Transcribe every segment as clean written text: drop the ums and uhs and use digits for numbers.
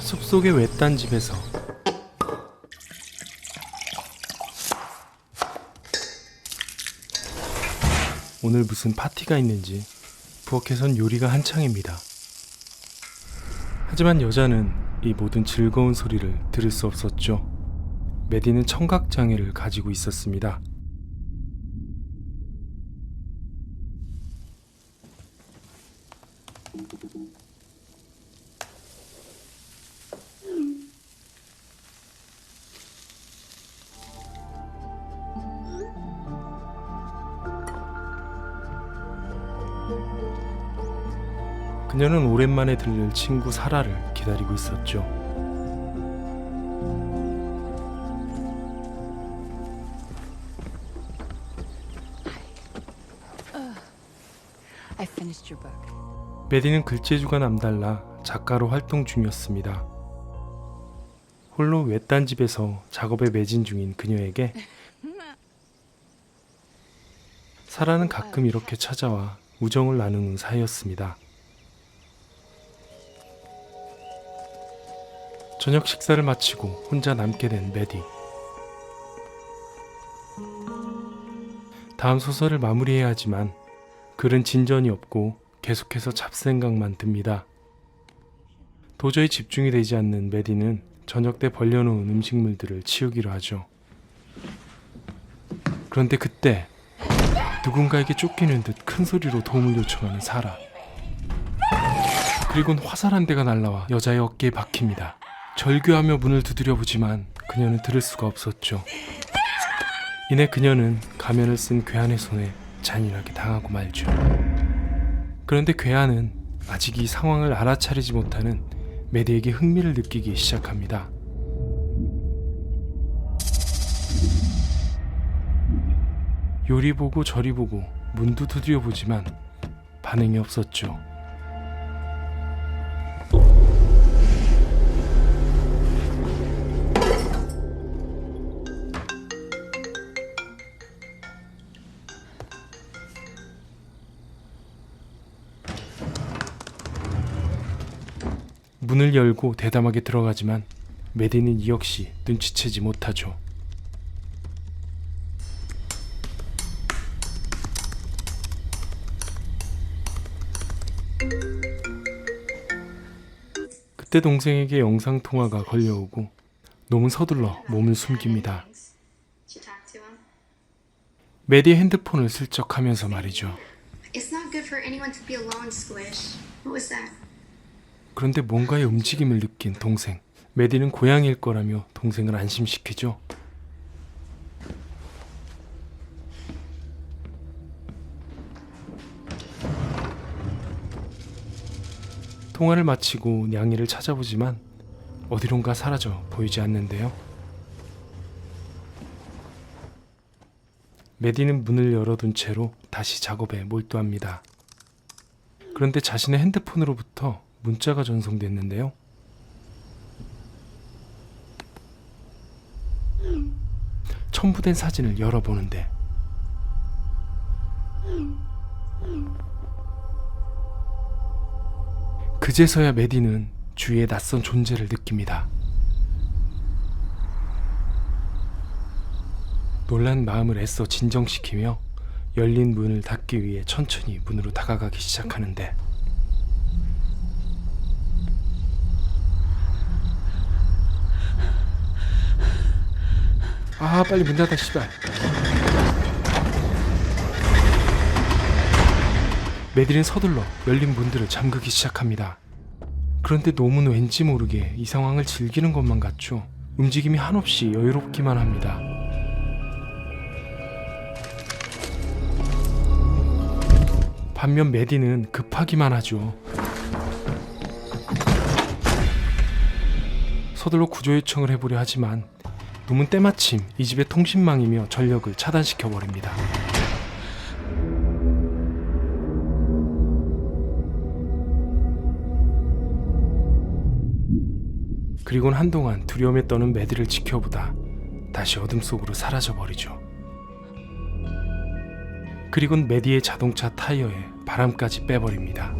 숲속의 외딴 집에서 오늘 무슨 파티가 있는지 부엌에선 요리가 한창입니다. 하지만 여자는 이 모든 즐거운 소리를 들을 수 없었죠. 메디는 청각장애를 가지고 있었습니다. 그녀는 오랜만에 들를 친구 사라를 기다리고 있었죠. I finished your book. 메디는 글재주가 남달라 작가로 활동 중이었습니다. 홀로 외딴 집에서 작업에 매진 중인 그녀에게 사라는 가끔 이렇게 찾아와 우정을 나누는 사이였습니다. 저녁 식사를 마치고 혼자 남게 된 메디. 다음 소설을 마무리해야 하지만 글은 진전이 없고 계속해서 잡생각만 듭니다. 도저히 집중이 되지 않는 메디는 저녁 때 벌려놓은 음식물들을 치우기로 하죠. 그런데 그때 누군가에게 쫓기는 듯 큰 소리로 도움을 요청하는 사라. 그리곤 화살 한 대가 날라와 여자의 어깨에 박힙니다. 절규하며 문을 두드려보지만 그녀는 들을 수가 없었죠. 이내 그녀는 가면을 쓴 괴한의 손에 잔인하게 당하고 말죠. 그런데 괴한은 아직 이 상황을 알아차리지 못하는 메디에게 흥미를 느끼기 시작합니다. 요리 보고 저리 보고 문도 두드려 보지만 반응이 없었죠. 문을 열고 대담하게 들어가지만 메디는 이 역시 눈치채지 못하죠. 그때 동생에게 영상통화가 걸려오고 놈은 서둘러 몸을 숨깁니다. 메디의 핸드폰을 슬쩍 하면서 말이죠. It's not good for anyone to be alone, Squish. What was that? 그런데 뭔가의 움직임을 느낀 동생. 메디는 고양이일 거라며 동생을 안심시키죠. 통화를 마치고 냥이를 찾아보지만 어디론가 사라져 보이지 않는데요. 메디는 문을 열어둔 채로 다시 작업에 몰두합니다. 그런데 자신의 핸드폰으로부터 문자가 전송됐는데요. 첨부된 사진을 열어보는데 그제서야 메디는 주위에 낯선 존재를 느낍니다. 놀란 마음을 애써 진정시키며 열린 문을 닫기 위해 천천히 문으로 다가가기 시작하는데 빨리 문 닫아 씨발. 메디는 서둘러 열린 문들을 잠그기 시작합니다. 그런데 놈은 왠지 모르게 이 상황을 즐기는 것만 같죠. 움직임이 한없이 여유롭기만 합니다. 반면 메디는 급하기만 하죠. 서둘러 구조 요청을 해보려 하지만 놈은 때마침 이 집의 통신망이며 전력을 차단시켜버립니다. 그리곤 한동안 두려움에 떠는 메디를 지켜보다 다시 어둠 속으로 사라져버리죠. 그리곤 메디의 자동차 타이어에 바람까지 빼버립니다.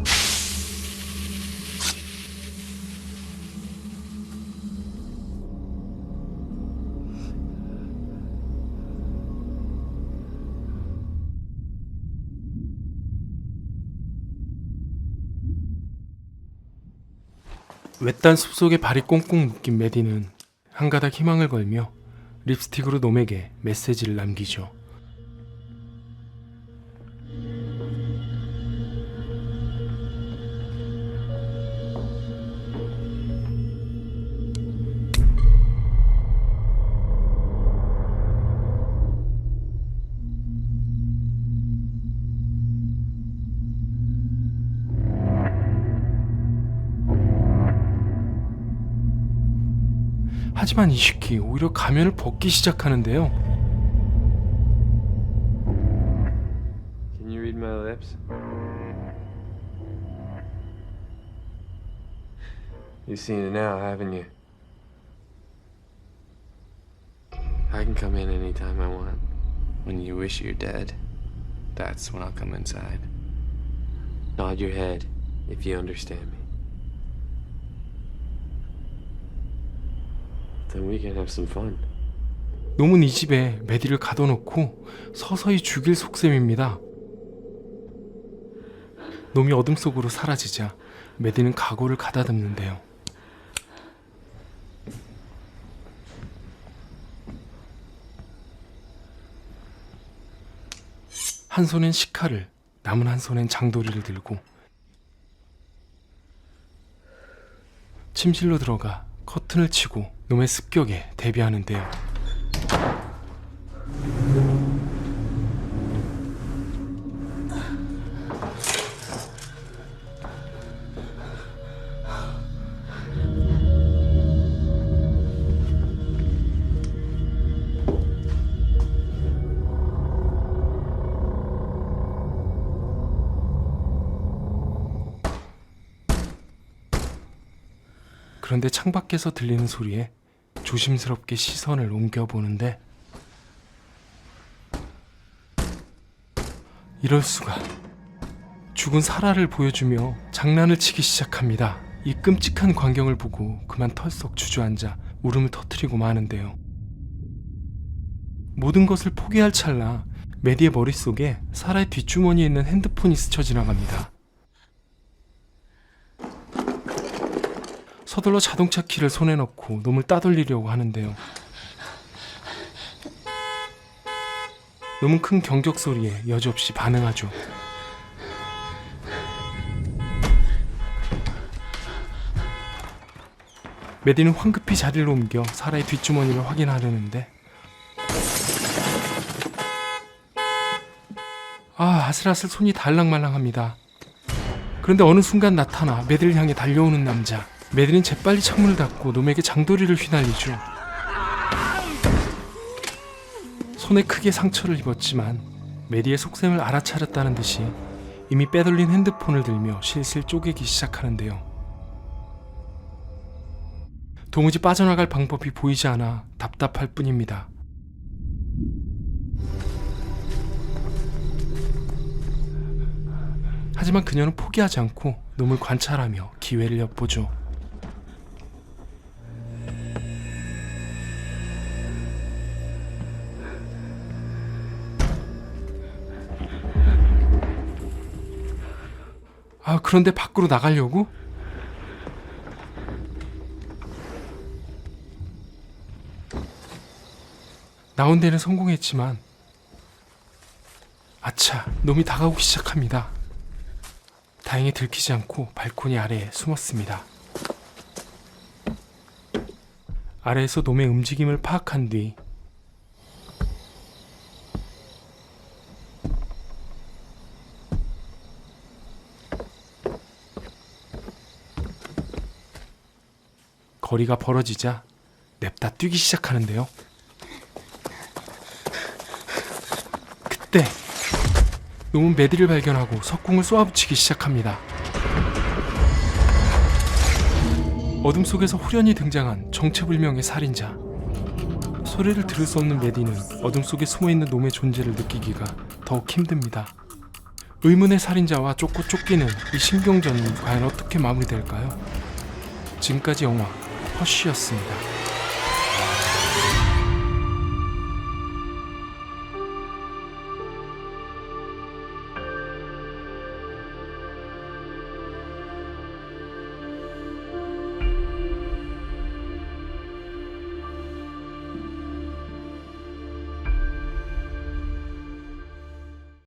외딴 숲속에 발이 꽁꽁 묶인 메디는 한 가닥 희망을 걸며 립스틱으로 놈에게 메시지를 남기죠. 하지만 이시키 오히려 가면을 벗기 시작하는데요. Can you read my lips? You've seen it now, haven't you? I can come in anytime I want. When you wish you're dead, that's when I'll come inside. Nod your head if you understand me. Then we can have some fun. 놈은 이 집에 메디를 가둬놓고 서서히 죽일 속셈입니다. 놈이 어둠 속으로 사라지자 메디는 각오를 가다듬는데요. 한 손엔 시칼을, 남은 한 손엔 장도리를 들고 침실로 들어가 커튼을 치고 놈의 습격에 대비하는데요. 그런데 창밖에서 들리는 소리에 조심스럽게 시선을 옮겨보는데 이럴 수가. 죽은 사라를 보여주며 장난을 치기 시작합니다. 이 끔찍한 광경을 보고 그만 털썩 주저앉아 울음을 터뜨리고 마는데요. 모든 것을 포기할 찰나 메디의 머릿속에 사라의 뒷주머니에 있는 핸드폰이 스쳐 지나갑니다. 서둘러 자동차 키를 손에 넣고 놈을 따돌리려고 하는데요. 놈은 큰 경적 소리에 여지없이 반응하죠. 메디는 황급히 자리를 옮겨 사라의 뒷주머니를 확인하려는데 아슬아슬 손이 달랑말랑합니다. 그런데 어느 순간 나타나 메디를 향해 달려오는 남자. 메디는 재빨리 창문을 닫고 놈에게 장도리를 휘날리죠. 손에 크게 상처를 입었지만 메디의 속셈을 알아차렸다는 듯이 이미 빼돌린 핸드폰을 들며 실실 쪼개기 시작하는데요. 도무지 빠져나갈 방법이 보이지 않아 답답할 뿐입니다. 하지만 그녀는 포기하지 않고 놈을 관찰하며 기회를 엿보죠. 그런데 밖으로 나가려고? 나온 데는 성공했지만 놈이 다가오기 시작합니다. 다행히 들키지 않고 발코니 아래에 숨었습니다. 아래에서 놈의 움직임을 파악한 뒤 거리가 벌어지자 냅다 뛰기 시작하는데요. 그때 놈은 메디를 발견하고 석궁을 쏘아붙이기 시작합니다. 어둠 속에서 후련히 등장한 정체불명의 살인자. 소리를 들을 수 없는 메디는 어둠 속에 숨어있는 놈의 존재를 느끼기가 더욱 힘듭니다. 의문의 살인자와 쫓고 쫓기는 이 신경전은 과연 어떻게 마무리될까요? 지금까지 영화 허쉬였습니다.